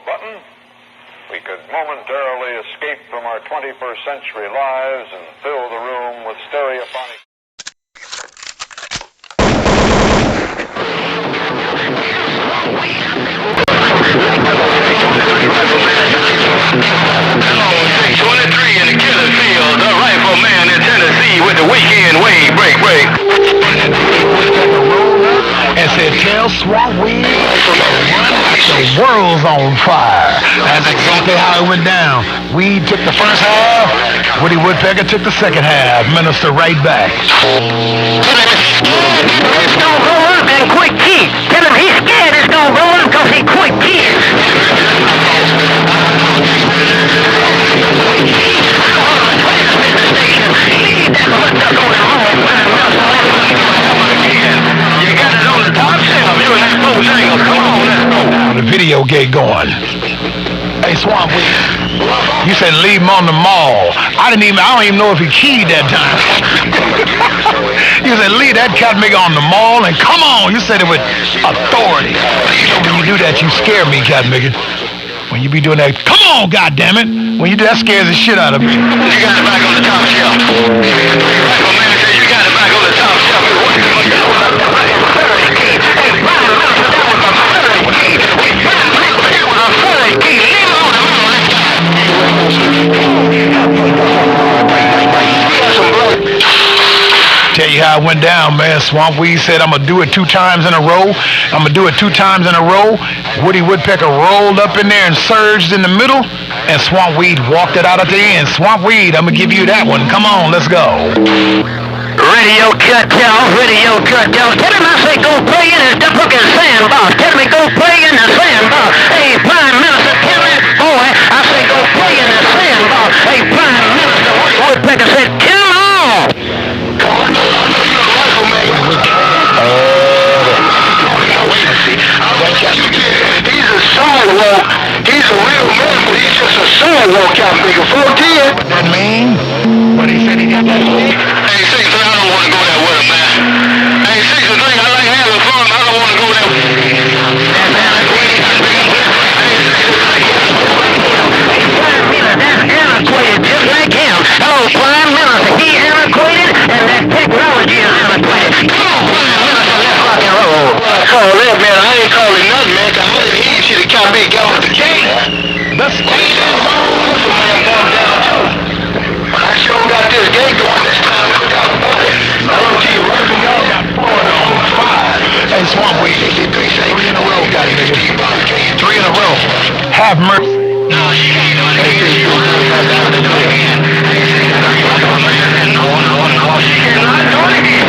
button, we could momentarily escape from our 21st century lives and fill the room with stereophonic... Hello, 623 in the killing field, the RifleMan in Tennessee with the weekend wave break. And said, tell SwampWeed the world's on fire. That's exactly how it went down. Weed took the first half, WoodyWoodPecker took the second half. Minister right back. It's gonna go up and quick key. Tell him he's scared it's gonna go up because he quick key. You got it on the top shelf, you and that Bojangles. Come on, let's go. The video gate going. Hey, SwampWeed, you said leave him on the mall. I don't even know if he keyed that time. You said leave that cat nigga on the mall and come on. You said it with authority. When you do that, you scare me, cat nigga. When you be doing that, come on, goddammit. When you do that, scares the shit out of me. You got it back on the top shelf. RifleMan said you got it back on the top shelf. Tell you how it went down, man. SwampWeed said, I'm going to do it 2 times in a row. I'm going to do it 2 times in a row. WoodyWoodPecker rolled up in there and surged in the middle, and SwampWeed walked it out at the end. SwampWeed, I'm going to give you that one. Come on, let's go. Radio cut off, radio cut off. Tell him I say go play in his fucking sandbox. Tell him go play in the sandbox. Hey, Prime Minister, tell that boy I say go play in the sandbox. Hey, Prime Minister, WoodyWoodPecker said, come on. He's a sidewalk. He's a real man, but he's just a sidewalk out nigga. 410. What that mean? What he said he got that mean? Hey, 6 I don't want to go there with him, man. Hey, 6 I like having fun. I don't want to go there with him. That's antiquated, just like him. Hello, Prime Minister. He antiquated, and that technology is antiquated. Come on, Prime Minister, let's rock and roll. Call that, man. I ain't calling nothing, man, because I didn't hear you to kind of be going to the gate. Let's go. I sure got this gate going this time. I don't see you running. Y'all got 4 on 5. Hey, SwampWeed, 3 in a row, got it, nigga. 3 in a row. Have mercy. No, she can't do it again. She won't do it again. No, she cannot do it again.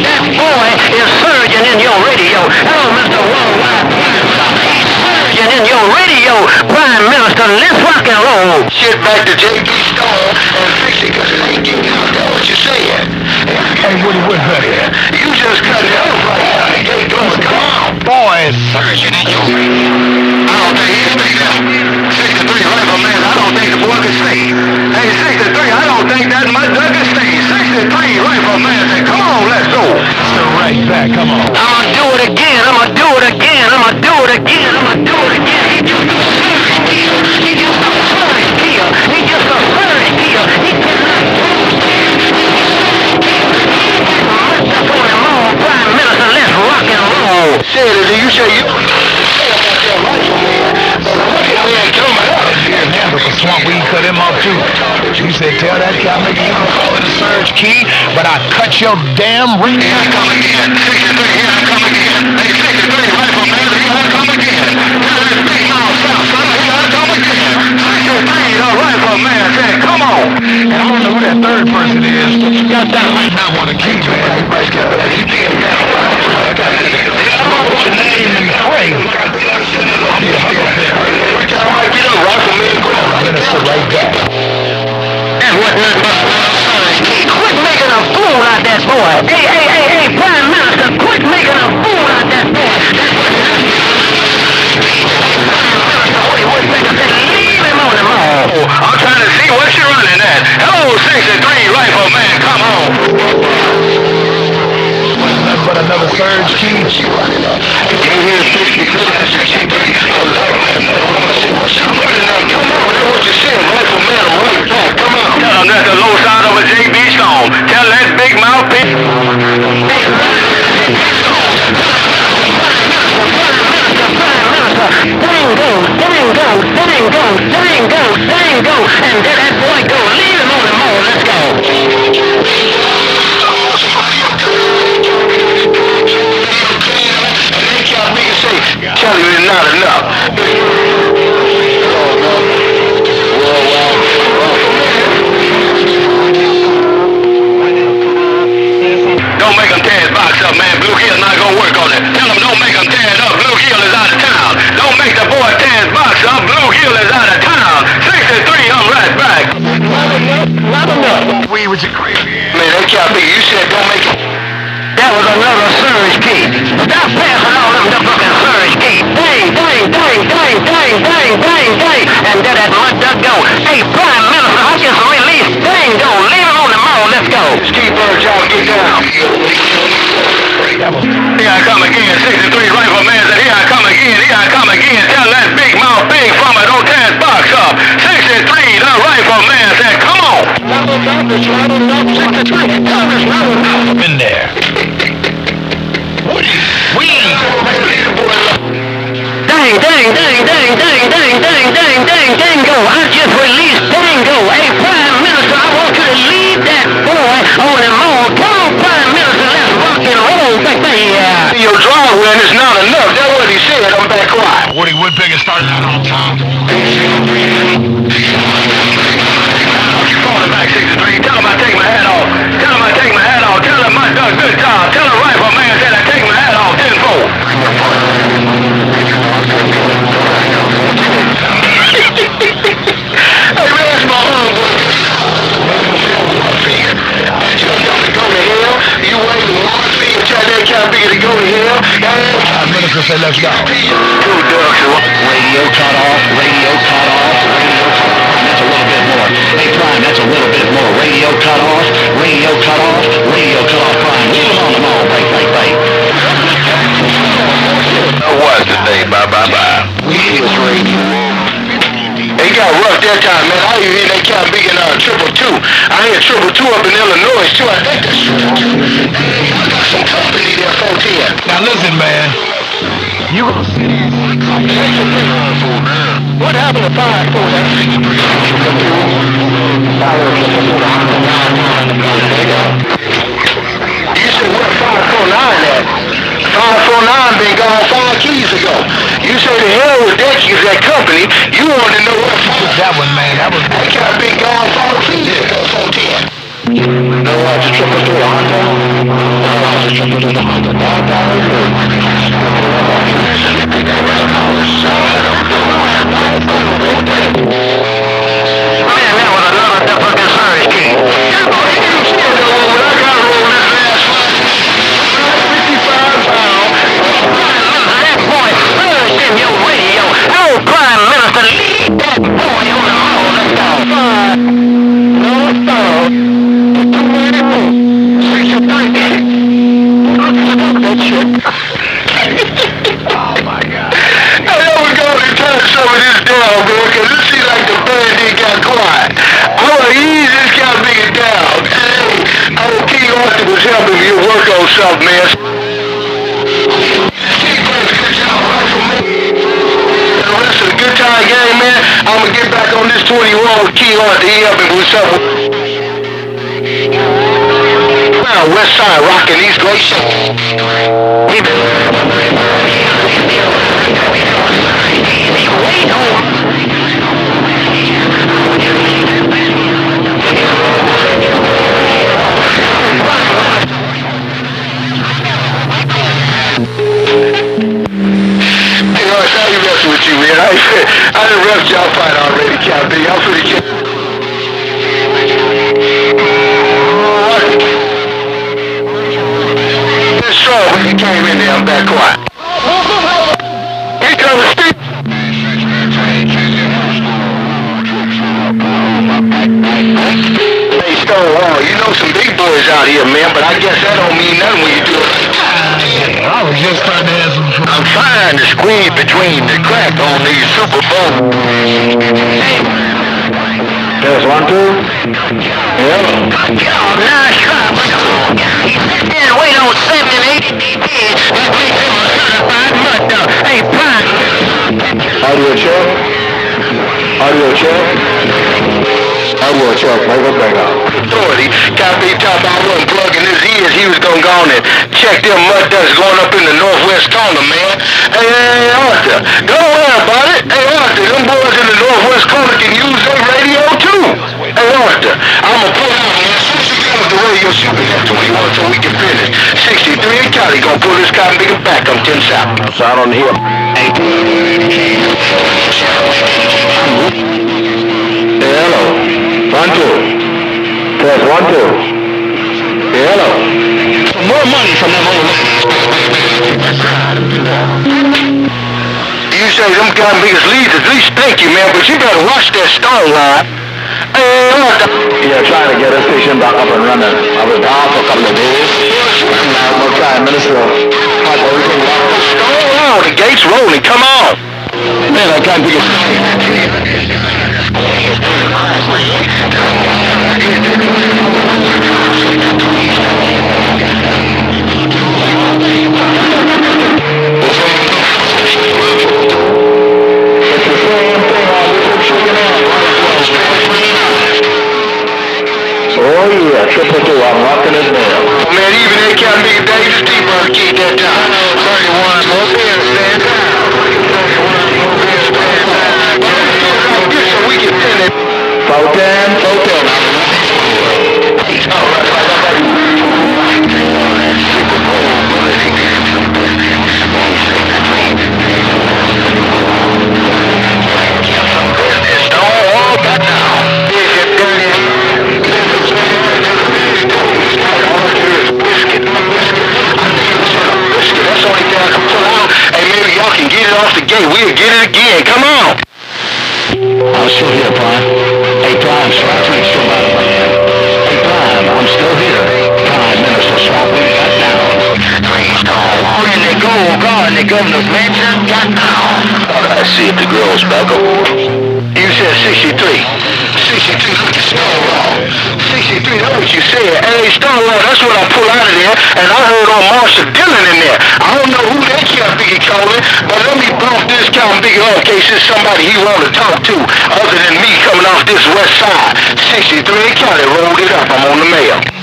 That boy is surging in your radio. Hello, Mr. Worldwide. He's surging in your radio, Prime Minister. Let's rock and roll. Shit back to JP Store and fix it, because it ain't getting out there what you're saying. Hey, WoodyWoodPecker. You just cut it off right now. The gate going. Come on. Boy, it's Surgeon in your radio. I don't think he's big enough. 63 RifleMan, I don't think the boy can sing. Hey, 63, I don't think that much can sing. 63 RifleMan said, come on, let's go. still right back. Come on. I'ma do it again. I'ma do it again. I'ma do it again. I'ma do it again. He just a surge kill. He just a surge kill. He just a surge kill. He cannot Prime Minister, let's rock and roll. Said it, you say you say about that RifleMan, but look at me and coming up. But SwampWeed cut him off too. You said, tell that cow nigga you can call it a surge key, but I cut your damn ring. Here I come again. 63, here I come again. Hey, 63 RifleMan, here I come again. Tell that big mouth south, son, here I come again. 63, the RifleMan said, come on. And I don't know who that third person is. Got that might not want to keep it. Everybody's got that. You can't get it. What's your name and pray? I'm your husband. Get up, RifleMan. Minister right back. That was nothing but quit making a fool out that boy. Hey, Prime Minister, quit making a fool out that boy. Leave him on the mall. I'm trying to see what you're running at. Hello, 63 RifleMan, come on. surge key. You hear 63? Come on, that's what you said. RifleMan, I'm right back. Come on. Tell them that's the low side of a JB Stone. Tell that big mouth pig. Dango, and let that boy go. Leave him on the mall. Let's go. Tell you it's not enough. Don't make them tear his box up, man. Blue Hill's not gonna work on it. Tell them don't make them tear it up. Blue Hill is out of town. Don't make the boy tear his box up. Blue Hill is out of town. 63, I'm right back. Not enough. We was a crazy. Man, that can't be. You said don't make it. That was another surge key. Stop passing all them fucking surge key. Dang. And let that mud duck go. Hey, Prime Minister, I just released Dango. Leave him on the mall. Let's go. Just keep birds out, get down. Here I come again. 63 RifleMan said, here I come again. Tell that big mouth big from it, don't tear his box up. 63, the RifleMan said, come on. In there. Woody, Weed. Dango. I just released Dango. Hey, Prime Minister, I want you to lead that boy on the mall. Come on, Prime Minister, let's rock and roll, baby. Your driveway and it's not enough. That's what he said. I'm back quiet. WoodyWoodPecker started out on time. Call him back, 63. Tell him I take my hat off. Tell him I done a good job. Tell the RifleMan said I take my hat off. 10-4. Hey, man, that's my homeboy. Go to hell. You wait to watch me. Tell that can't be to go to hell. Prime Minister said, let's go. Two ducks. Radio cut off. That's a little bit more. Hey, Prime, that's a little bit more. Radio cut off. Prime, leave him on the mall. Break. What today? Bye. It got rough that time, man. I hear they can't be in 222. I hear 222 up in Illinois, too. I think that's true. I got some company there, 410. Now listen, man. You gonna see these. What happened to 549? You said what 549 at? 549 been gone 5 keys ago. You say the hell with that company. You want to know what That one, man. That can't be gone 5 keys ago, 410. No, I just triple through Man, that was another fucking surge key. That boy surged in your radio. Oh, Prime Minister, lead that boy on the mall. Let's go. Oh, my God. Hey, I was going to turn some of this down, bro, because it seems like the band ain't got quiet. I'm going to ease this guy bring it down. Hey, I will King Arthur was helping me work on something, man. The rest of the good time game, man, I'm going to get back on this 21 with King Arthur. He helping me with something. West Side rocking these great shows. With you, man. I done roughed y'all fight already, Captain. Y'all pretty kid. It's strong when you came in there. I'm back quiet. Here comes Steve. Hey, Stonewall, you know some big boys out here, man, but I guess that don't mean nothing when you do it. just starting to have some fun. I'm trying to squeeze between the crack on these Super Bowl. There's 1, 2. Yep. Nice try, but and wait on 7 and 8. Hey, Prime. Audio check. Audio check. Audio check. Make it back up. Authority. Got me talking about wasn't plugging his ears. He was going to go on and check them mud ducks going up in the northwest corner, man. Hey, Arthur. Don't worry about it. Hey, Arthur, them boys in the northwest corner can use their radio too. Hey, Arthur, I'm going to pull out, man. As soon as you get with the radio, shoot me that 21 so we can finish. 63 and Cali going to pull this cotton bigger back on 10 south. Side on the hill. Hey, hello. 1, 2. Test 1, 2. Hello. Some more money from them over. You say them cotton biggest leads at least thank you, man, but you better watch that stone line. Yeah, trying to get a station back up and running. I was down for a couple of days. Now we'll try and minister how everything works. Oh, the gate's rolling. Come on. Man, I can't think it's the same thing on this chicken out. Oh yeah, 222, I'm rocking it now. Man, even they can't make a dangerous deep on the key that time. 31, more beer, stand down. 31, more beer, stand down. Get so we can finish. 410. Off the gate, we'll get it again. Come on. I'm still here, Prime. Hey, Prime, SwampWeed still out of my hand. Hey, Prime, I'm still here. Prime Minister SwampWeed got down. Oh, and they go, God, and the governor's mansion got down. I see if the girl's back up. You said 63. 63, look at Stonewall. 63, that's what you said. Hey, Stonewall, that's what I pull out of there, and I heard on Marshall Dillon in there. I don't know who that Count Biggie calling, but let me bump this Count Biggie off in case there's somebody he want to talk to other than me coming off this west side. 63 County rolled it up. I'm on the mail.